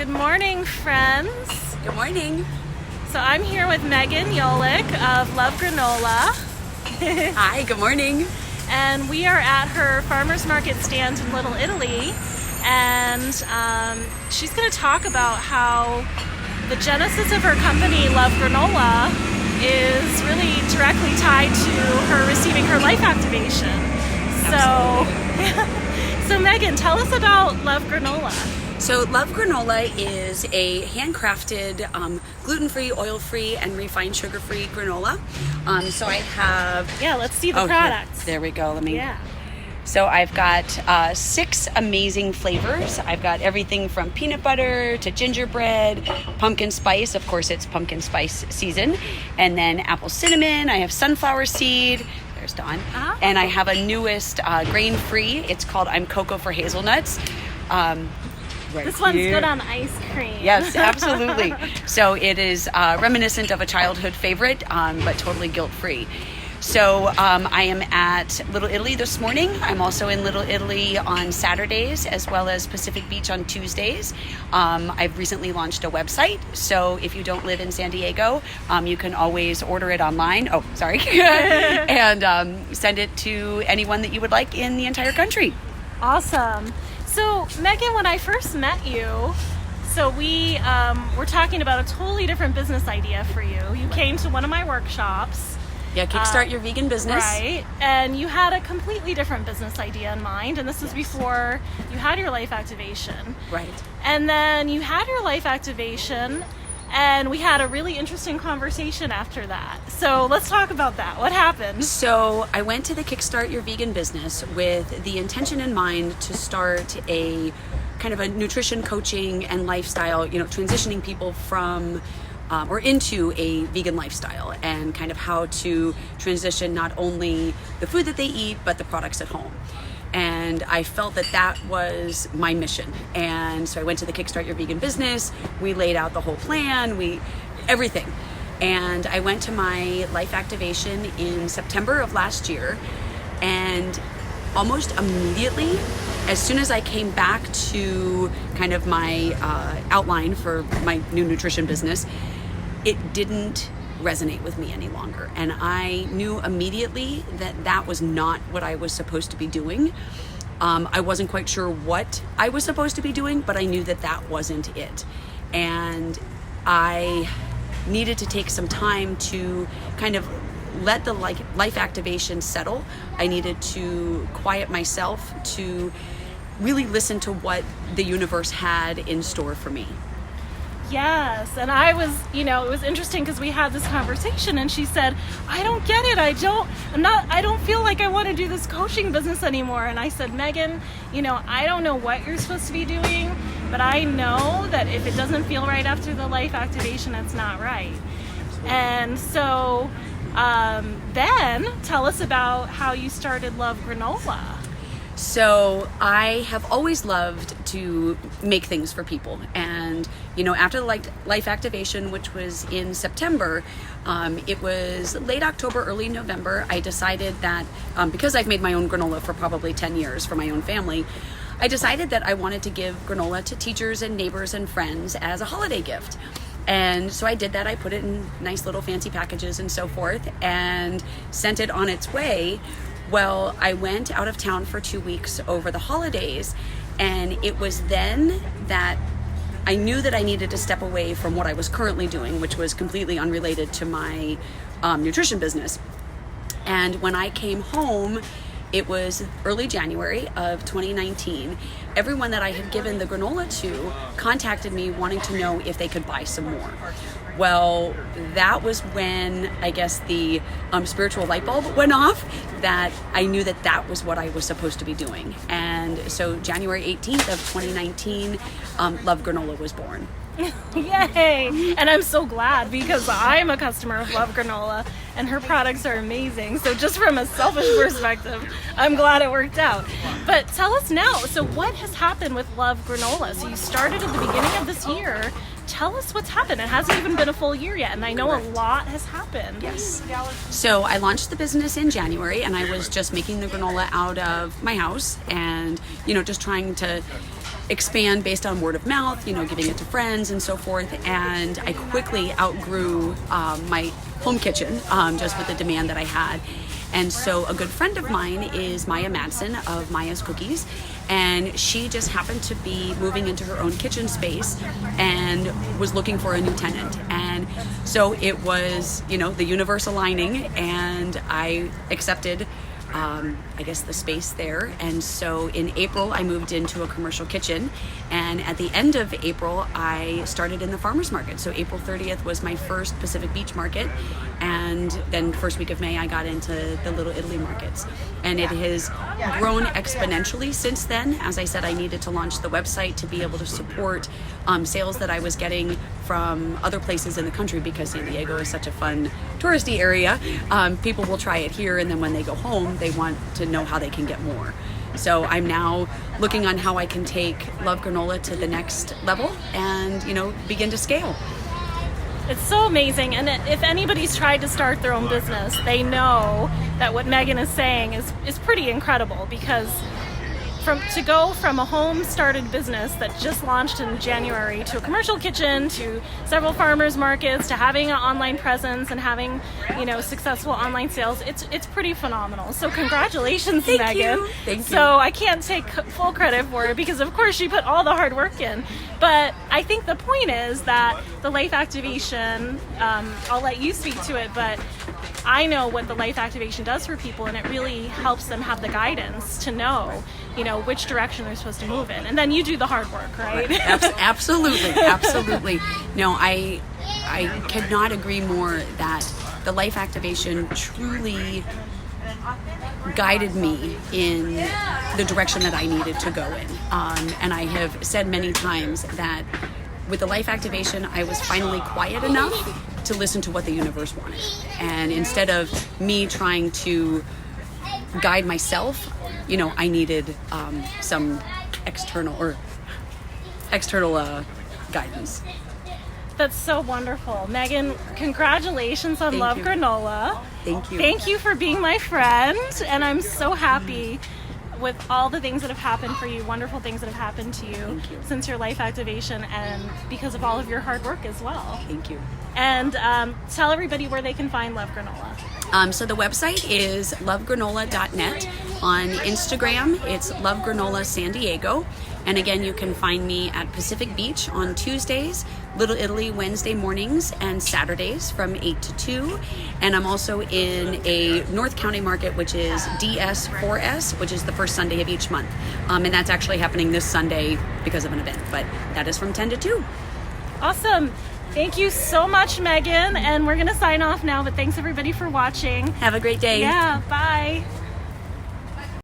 Good morning, friends. Good morning. So I'm here with Megan Yolik of Love Granola. Hi, good morning. And we are at her farmer's market stand in Little Italy. And she's going to talk about how the genesis of her company, Love Granola, is really directly tied to her receiving her life activation. So Megan, tell us about Love Granola. So Love Granola is a handcrafted, gluten-free, oil-free, and refined sugar-free granola. So I have... Yeah, let's see the products. There we go. Yeah. So I've got 6 amazing flavors. I've got everything from peanut butter to gingerbread, pumpkin spice. Of course, it's pumpkin spice season. And then apple cinnamon. I have sunflower seed. There's Dawn. Oh. And I have a newest grain-free. It's called I'm Cocoa for Hazelnuts. Right this one's here. good on ice cream. Yes, absolutely. So it is reminiscent of a childhood favorite, but totally guilt-free. So I am at Little Italy this morning. I'm also in Little Italy on Saturdays, as well as Pacific Beach on Tuesdays. I've recently launched a website, so if you don't live in San Diego, you can always order it online. Oh, sorry. And send it to anyone that you would like in the entire country. Awesome. So, Megan, when I first met you, so we were talking about a totally different business idea for you. You came to one of my workshops. Yeah, kickstart your vegan business. Right. And you had a completely different business idea in mind. And this was before you had your life activation. Right. And then you had your life activation, and we had a really interesting conversation after that. So let's talk about that. What happened? So I went to the Kickstart Your Vegan Business with the intention in mind to start a kind of a nutrition coaching and lifestyle, transitioning people from or into a vegan lifestyle, and kind of how to transition not only the food that they eat, but the products at home. And I felt that was my mission. And so I went to the Kickstart Your Vegan Business. We laid out the whole plan, everything. And I went to my life activation in September of last year. And almost immediately, as soon as I came back to kind of my outline for my new nutrition business, it didn't resonate with me any longer. And I knew immediately that was not what I was supposed to be doing. I wasn't quite sure what I was supposed to be doing, but I knew that wasn't it. And I needed to take some time to kind of let the life activation settle. I needed to quiet myself to really listen to what the universe had in store for me. Yes, and I was, it was interesting because we had this conversation, and she said, I don't get it. I don't feel like I want to do this coaching business anymore. And I said, Megan, I don't know what you're supposed to be doing, but I know that if it doesn't feel right after the life activation, it's not right. And so then tell us about how you started Love Granola. So I have always loved to make things for people. And, after the life activation, which was in September, it was late October, early November, I decided that because I've made my own granola for probably 10 years for my own family, I decided that I wanted to give granola to teachers and neighbors and friends as a holiday gift. And so I did that. I put it in nice little fancy packages and so forth and sent it on its way. Well, I went out of town for 2 weeks over the holidays, and it was then that I knew that I needed to step away from what I was currently doing, which was completely unrelated to my nutrition business. And when I came home, it was early January of 2019. Everyone that I had given the granola to contacted me wanting to know if they could buy some more. Well, that was when I guess the spiritual light bulb went off, that I knew that was what I was supposed to be doing. And so January 18th of 2019, Love Granola was born. Yay! And I'm so glad, because I'm a customer of Love Granola and her products are amazing. So just from a selfish perspective, I'm glad it worked out. But tell us now, so what has happened with Love Granola? So you started at the beginning of this year. Tell us what's happened. It hasn't even been a full year yet, and I know a lot has happened. Yes. So I launched the business in January, and I was just making the granola out of my house and, just trying to expand based on word of mouth, giving it to friends and so forth. And I quickly outgrew my home kitchen just with the demand that I had. And so a good friend of mine is Maya Madsen of Maya's Cookies, and she just happened to be moving into her own kitchen space and was looking for a new tenant. And so it was, the universe aligning, and I accepted the space there. And so in April, I moved into a commercial kitchen. And at the end of April, I started in the farmer's market. So April 30th was my first Pacific Beach market. And then first week of May, I got into the Little Italy markets. And it has grown exponentially since then. As I said, I needed to launch the website to be able to support sales that I was getting from other places in the country, because San Diego is such a fun touristy area. People will try it here, and then when they go home, they want to know how they can get more. So I'm now looking on how I can take Love Granola to the next level and, begin to scale. It's so amazing. And if anybody's tried to start their own business, they know that what Megan is saying is pretty incredible, because to go from a home started business that just launched in January to a commercial kitchen to several farmers markets to having an online presence and having successful online sales, it's pretty phenomenal. So congratulations, Megan. Thank you. So I can't take full credit for it, because of course she put all the hard work in, but I think the point is that the life activation, I'll let you speak to it, but I know what the life activation does for people, and it really helps them have the guidance to know which direction they're supposed to move in. And then you do the hard work, right? Absolutely. No, I cannot agree more that the life activation truly guided me in the direction that I needed to go in. And I have said many times that with the life activation, I was finally quiet enough to listen to what the universe wanted. And instead of me trying to guide myself, I needed some external guidance. That's so wonderful. Megan, congratulations on Love Granola. Thank you. Thank you for being my friend. And I'm so happy with all the things that have happened for you, wonderful things that have happened to you since your life activation, and because of all of your hard work as well. Thank you. And tell everybody where they can find Love Granola. So the website is lovegranola.net. On Instagram, it's Love Granola San Diego. And again, you can find me at Pacific Beach on Tuesdays, Little Italy Wednesday mornings, and Saturdays from 8 to 2. And I'm also in a North County market, which is DS4S, which is the first Sunday of each month. And that's actually happening this Sunday because of an event, but that is from 10 to 2. Awesome. Thank you so much, Megan. And we're going to sign off now, but thanks everybody for watching. Have a great day. Yeah, bye.